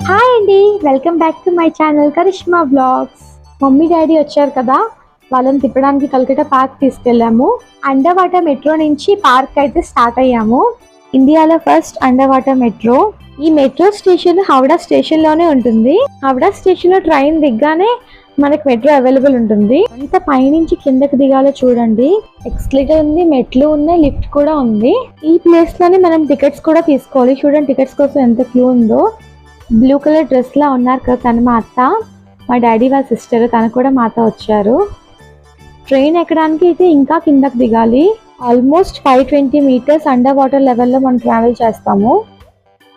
Hi అండి, welcome back to my channel Karishma vlogs. Mummy daddy వచ్చారు కదా, వాళ్ళని తిప్పడానికి కల్కటా పార్క్ తీసుకెళ్ళాము. అండర్ వాటర్ మెట్రో నుంచి పార్క్ అయితే స్టార్ట్ అయ్యాము. ఇండియాలో ఫస్ట్ అండర్ వాటర్ మెట్రో. ఈ మెట్రో స్టేషన్ హౌడా స్టేషన్ లోనే ఉంటుంది. హౌడా స్టేషన్ లో ట్రైన్ దిగ్గానే మనకి మెట్రో అవైలబుల్ ఉంటుంది. అంత పైనుంచి కిందకి దిగాలో చూడండి. ఎక్స్లేటర్ ఉంది, మెట్లు ఉన్నాయి, లిఫ్ట్ కూడా ఉంది. ఈ ప్లేస్ లోనే మనం టికెట్స్ కూడా తీసుకోవాలి. చూడండి టికెట్స్ కోసం ఎంత క్యూ ఉందో. బ్లూ కలర్ డ్రెస్ లా ఉన్నారు కదా, తను మా అత్త. మా డాడీ వాళ్ళ సిస్టర్, తను కూడా మాతో వచ్చారు. ట్రైన్ ఎక్కడానికి అయితే ఇంకా కిందకి దిగాలి. ఆల్మోస్ట్ 520 మీటర్స్ అండర్ వాటర్ లెవెల్లో మనం ట్రావెల్ చేస్తాము.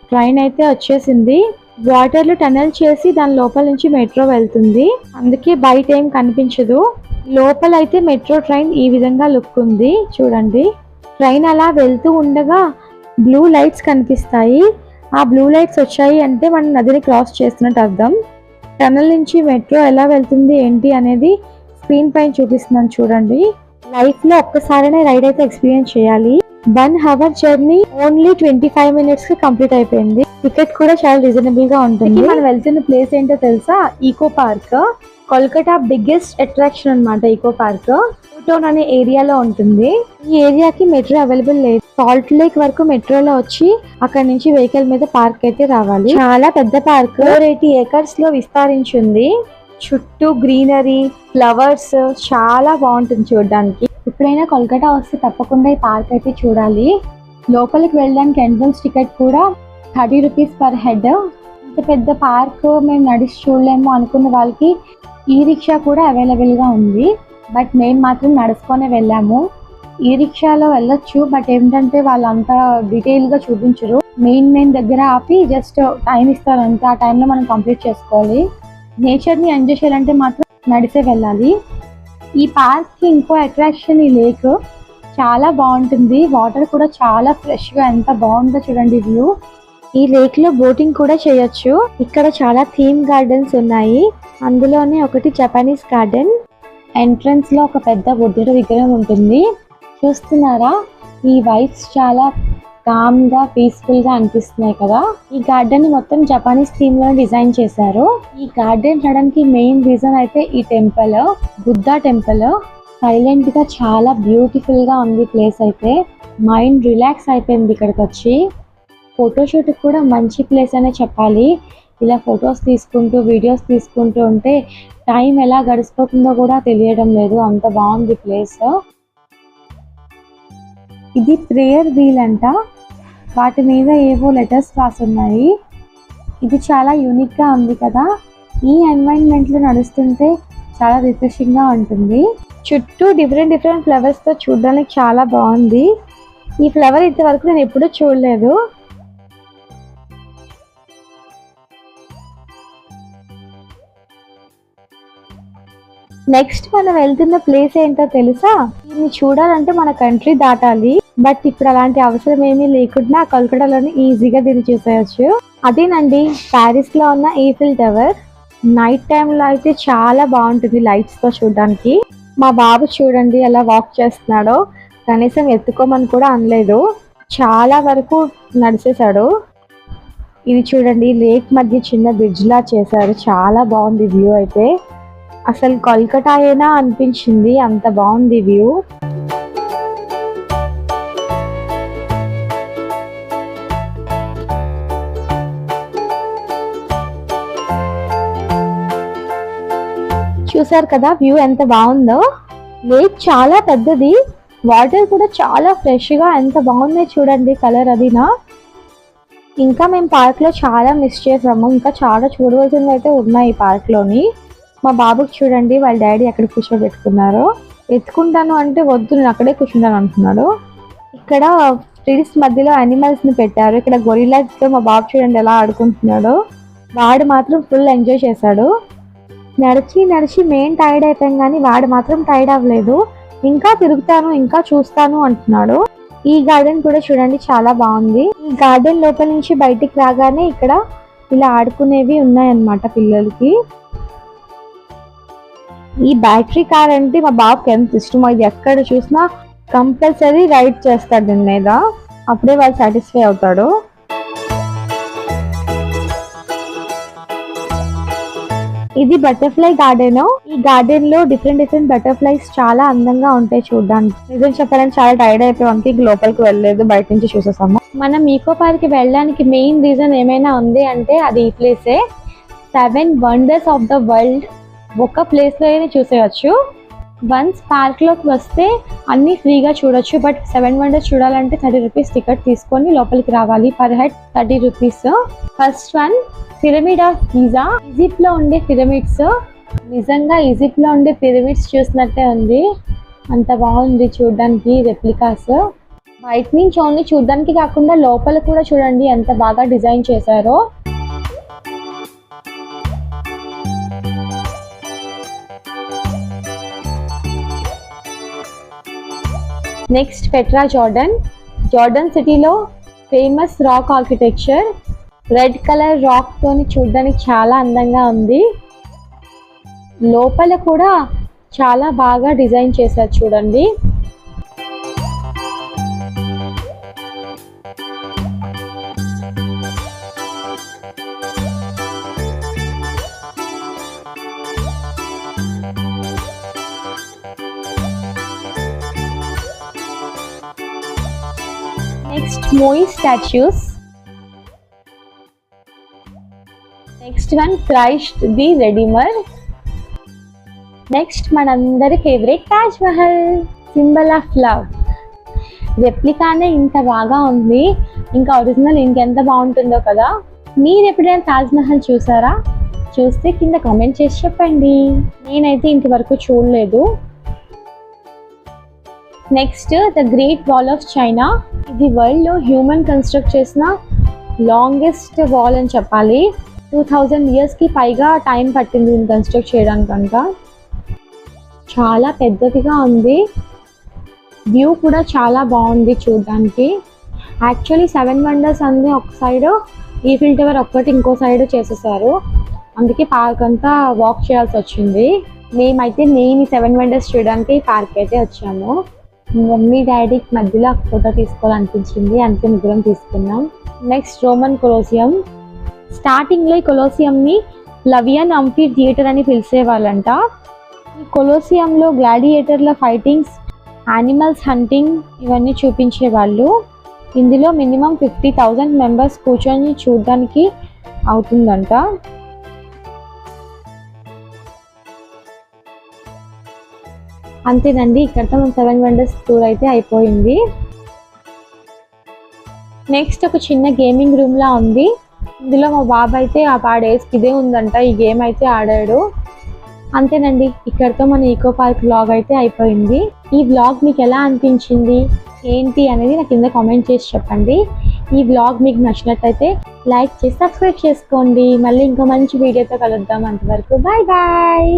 ట్రైన్ అయితే వచ్చేసింది. వాటర్లో టనల్ చేసి దాని లోపల నుంచి మెట్రో వెళ్తుంది, అందుకే బయట ఏం కనిపించదు. లోపల అయితే మెట్రో ట్రైన్ ఈ విధంగా లుక్ ఉంది చూడండి. ట్రైన్ అలా వెళ్తూ ఉండగా బ్లూ లైట్స్ కనిపిస్తాయి. ఆ బ్లూ లైట్స్ వచ్చాయి అంటే మనం నదిని క్రాస్ చేస్తున్నట్టు అర్థం. టనల్ నుంచి మెట్రో ఎలా వెళ్తుంది ఏంటి అనేది స్క్రీన్ పైన చూపిస్తున్నాను చూడండి. లైఫ్ లో ఒక్కసారైనా రైడ్ అయితే ఎక్స్పీరియన్స్ చేయాలి. 1 hour జర్నీ ఓన్లీ 25 minutes కి కంప్లీట్ అయిపోయింది. టికెట్ కూడా చాలా రీజనబుల్ గా ఉంటుంది. మనం వెళ్తున్న ప్లేస్ ఏంటో తెలుసా? Eco park. Kolkata biggest attraction అన్నమాట ఈకో పార్క్. టౌన్ అనే ఏరియాలో ఉంటుంది. ఈ ఏరియాకి మెట్రో అవైలబుల్ లేదు. సాల్ట్ లేక్ వరకు మెట్రోలో వచ్చి అక్కడ నుంచి వెహికల్ మీద పార్క్ అయితే రావాలి. చాలా పెద్ద పార్క్, 480 acres లో విస్తరించింది. చుట్టూ గ్రీనరీ, ఫ్లవర్స్, చాలా బాగుంటుంది చూడడానికి. ఎప్పుడైనా కోల్కతా వస్తే తప్పకుండా ఈ పార్క్ అయితే చూడాలి. లోపలికి వెళ్ళడానికి ఎంట్రన్స్ టికెట్ కూడా 30 rupees పర్ హెడ్. ఇంత పెద్ద పార్క్ మేము నడిచి చూడలేము అనుకున్న వాళ్ళకి ఈ రిక్షా కూడా అవైలబుల్ గా ఉంది. బట్ మేము మాత్రం నడుచుకొని వెళ్ళాము. ఈ రిక్షాలో వెళ్ళొచ్చు, బట్ ఏంటంటే వాళ్ళంతా డీటెయిల్ గా చూపించరు. మెయిన్ దగ్గర ఆపి జస్ట్ టైం ఇస్తారు అంతే. ఆ టైంలో మనం కంప్లీట్ చేసుకోవాలి. నేచర్ ని ఎంజాయ్ చేయాలంటే మాత్రం నడిసే వెళ్ళాలి. ఈ పార్క్ కి ఇంకో అట్రాక్షన్ ఈ లేక్. చాలా బాగుంటుంది. వాటర్ కూడా చాలా ఫ్రెష్ గా ఎంత బాగుందో చూడండి వ్యూ. ఈ లేక్ లో బోటింగ్ కూడా చేయొచ్చు. ఇక్కడ చాలా థీమ్ గార్డెన్స్ ఉన్నాయి. అందులోనే ఒకటి జపనీస్ గార్డెన్. ఎంట్రన్స్ లో ఒక పెద్ద బుద్ధుడి విగ్రహం ఉంటుంది. చూస్తున్నారా? ఈ వైబ్స్ చాలా కామ్ గా, పీస్ఫుల్ గా అనిపిస్తున్నాయి కదా. ఈ గార్డెన్ ని మొత్తం జపానీస్ థీమ్ లో డిజైన్ చేశారు. ఈ గార్డెన్ రావడానికి మెయిన్ రీజన్ అయితే ఈ టెంపుల్, బుద్ధా టెంపుల్. సైలెంట్ గా చాలా బ్యూటిఫుల్ గా ఉంది ప్లేస్ అయితే. మైండ్ రిలాక్స్ అయిపోయింది ఇక్కడికి వచ్చి. ఫోటోషూట్ కూడా మంచి ప్లేస్ అనే చెప్పాలి. ఇలా ఫొటోస్ తీసుకుంటూ, వీడియోస్ తీసుకుంటూ ఉంటే టైం ఎలా గడిచిపోతుందో కూడా తెలియడం లేదు, అంత బాగుంది ప్లేస్. ఇది ప్రేయర్ వీల్ అంట. వాటి మీద ఏవో లెటర్స్ రాసున్నాయి. ఇది చాలా యూనిక్ గా ఉంది కదా. ఈ ఎన్వైరన్మెంట్ లో నడుస్తుంటే చాలా రిఫ్రెషింగ్ గా ఉంటుంది. చుట్టూ డిఫరెంట్ ఫ్లవర్స్ తో చూడడానికి చాలా బాగుంది. ఈ ఫ్లవర్ ఇంతవరకు నేను ఎప్పుడూ చూడలేదు. నెక్స్ట్ మనం వెళ్తున్న ప్లేస్ ఏంటో తెలుసా? దీన్ని చూడాలంటే మన కంట్రీ దాటాలి. బట్ ఇప్పుడు అలాంటి అవసరం ఏమీ లేకుండా కోల్కతాలోనే ఈజీగా దీన్ని చూసేయచ్చు. అదేనండి ప్యారిస్ లో ఉన్న ఈఫిల్ టవర్. నైట్ టైమ్ లో అయితే చాలా బాగుంటుంది లైట్స్ తో చూడడానికి. మా బాబు చూడండి ఎలా వాక్ చేస్తున్నాడో. కనీసం ఎత్తుకోమని కూడా అనలేదు, చాలా వరకు నడిచేశాడు. ఇది చూడండి, లేక్ మధ్య చిన్న బ్రిడ్జ్ లా చేశారు. చాలా బాగుంది వ్యూ అయితే. అసలు కోల్కతా అయినా అనిపించింది, అంత బాగుంది వ్యూ. చూసారు కదా వ్యూ ఎంత బాగుందో. లేక్ చాలా పెద్దది, వాటర్ కూడా చాలా ఫ్రెష్ గా ఎంత బాగున్నాయి చూడండి కలర్ అదినా. ఇంకా మేము పార్క్ లో చాలా మిస్ చేసాము. ఇంకా చాలా చూడవలసినవి అయితే ఉన్నాయి ఈ పార్క్ లోని. మా బాబుకి చూడండి వాళ్ళ డాడీ ఎక్కడ కూర్చోబెట్టుకున్నారో. ఎత్తుకుంటాను అంటే వద్దు, నేను అక్కడే కూర్చుంటాను అంటున్నాడు. ఇక్కడ ట్రీస్ మధ్యలో అనిమల్స్ ని పెట్టారు. ఇక్కడ గొరిల్లాస్ తో మా బాబు చూడండి ఎలా ఆడుకుంటున్నాడో. వాడు మాత్రం ఫుల్ ఎంజాయ్ చేశాడు. నడిచి మెయిన్ టైర్డ్ అయిపోయాం కానీ వాడు మాత్రం టైర్డ్ అవ్వలేదు. ఇంకా తిరుగుతాను, ఇంకా చూస్తాను అంటున్నాడు. ఈ గార్డెన్ కూడా చూడండి చాలా బాగుంది. ఈ గార్డెన్ లోపల నుంచి బయటికి రాగానే ఇక్కడ ఇలా ఆడుకునేవి ఉన్నాయన్నమాట పిల్లలకి. ఈ బ్యాటరీ కార్ అంటే మా బాబుకి ఎంత ఇష్టమో. ఇది ఎక్కడ చూసినా కంపల్సరీ రైడ్ చేస్తాడు దీని మీద, అప్పుడే వాళ్ళు సాటిస్ఫై అవుతాడు. ఇది బటర్ఫ్లై గార్డెన్. ఈ గార్డెన్ లో డిఫరెంట్ బటర్ఫ్లైస్ చాలా అందంగా ఉంటాయి చూడడానికి. నిజం చెప్పాలని చాలా టైర్డ్ అయిపోయానికి లోపలికి వెళ్ళలేదు, బయట నుంచి చూసేసాము. మనం ఈకో పార్క్ కి వెళ్ళడానికి మెయిన్ రీజన్ ఏమైనా ఉంది అంటే అది ఈ ప్లేసే. 7 వండర్స్ ఆఫ్ ద వరల్డ్ ఒక ప్లేస్ లో చూసేయచ్చు. వన్స్ పార్క్ లోకి వస్తే అన్ని ఫ్రీగా చూడొచ్చు. బట్ 7 వండర్స్ చూడాలంటే 30 రూపీస్ టికెట్ తీసుకొని లోపలికి రావాలి. Per head 30 rupees. First one pyramid of Giza. Egypt లో ఉండే పిరమిడ్స్. నిజంగా ఈజిప్ట్ లో ఉండే పిరమిడ్స్ చూసినట్టే ఉంది, అంత బాగుంది చూడడానికి. రెప్లికాస్ బయట నుంచి ఓన్లీ చూడడానికి కాకుండా లోపల కూడా చూడండి ఎంత బాగా డిజైన్ చేశారో. నెక్స్ట్ పెట్రా జార్డన్ సిటీలో famous rock architecture. Red colour rock తోని చూడడానికి చాలా అందంగా ఉంది. లోపల కూడా చాలా బాగా డిజైన్ చేశారు చూడండి. Next moai statues. Next one Christ the Redeemer. Next మనందరి favourite Taj Mahal, symbol of love. రెప్లికానే ఇంత బాగా ఉంది, ఇంకా ఒరిజినల్ ఇంకెంత బాగుంటుందో కదా. మీరు ఎప్పుడైనా తాజ్ మహల్ చూసారా? చూస్తే కింద కామెంట్ చేసి చెప్పండి. నేనైతే ఇంతవరకు చూడలేదు. Next the great wall of China. ఇది వరల్డ్ లో హ్యూమన్ కన్స్ట్రక్ట్ చేసిన లాంగెస్ట్ వాల్ అని చెప్పాలి. 2000 years కి పైగా టైం పట్టింది దీన్ని కన్స్ట్రక్ట్ చేయడానికంట. చాలా పెద్దదిగా ఉంది. వ్యూ కూడా చాలా బాగుంది చూడడానికి. యాక్చువల్లీ 7 వండర్స్ అంది ఒక సైడ్, ఈఫిల్ టవర్ ఒక్కటి ఇంకో సైడ్ చేసేసారు. అందుకే పార్క్ అంతా వాక్ చేయాల్సి వచ్చింది. మేమైతే మెయిన్ 7 వండర్స్ చూడడానికి ఈ పార్క్ అయితే వచ్చాము. మమ్మీ డాడీకి మధ్యలో ఫోటో తీసుకోవాలనిపించింది, అందుకే ముగ్గురం తీసుకున్నాం. Next Roman Colosseum. స్టార్టింగ్లో ఈ కొలోసియంని ఫ్లవియన్ అంఫీ థియేటర్ అని పిలిచేవాళ్ళంట. ఈ కొలోసియంలో గ్లాడియేటర్ల ఫైటింగ్స్, యానిమల్స్ హంటింగ్ ఇవన్నీ చూపించేవాళ్ళు. ఇందులో మినిమం 50,000 మెంబర్స్ కూర్చొని చూడడానికి అవుతుందంట. అంతేనండి, ఇక్కడతో మన 7 వండర్స్ టూర్ అయితే అయిపోయింది. నెక్స్ట్ ఒక చిన్న గేమింగ్ రూమ్ లా ఉంది. ఇందులో మా బాబు అయితే ఆ 5 డేస్కి ఇదే ఉందంట, ఈ గేమ్ అయితే ఆడాడు. అంతేనండి, ఇక్కడతో మన ఈకో పార్క్ వ్లాగ్ అయితే అయిపోయింది. ఈ వ్లాగ్ మీకు ఎలా అనిపించింది ఏంటి అనేది నాకు కింద కామెంట్ చేసి చెప్పండి. ఈ వ్లాగ్ మీకు నచ్చినట్లయితే లైక్ చేసి సబ్స్క్రైబ్ చేసుకోండి. మళ్ళీ ఇంకో మంచి వీడియోతో కలుద్దాం. అంతవరకు బాయ్ బాయ్.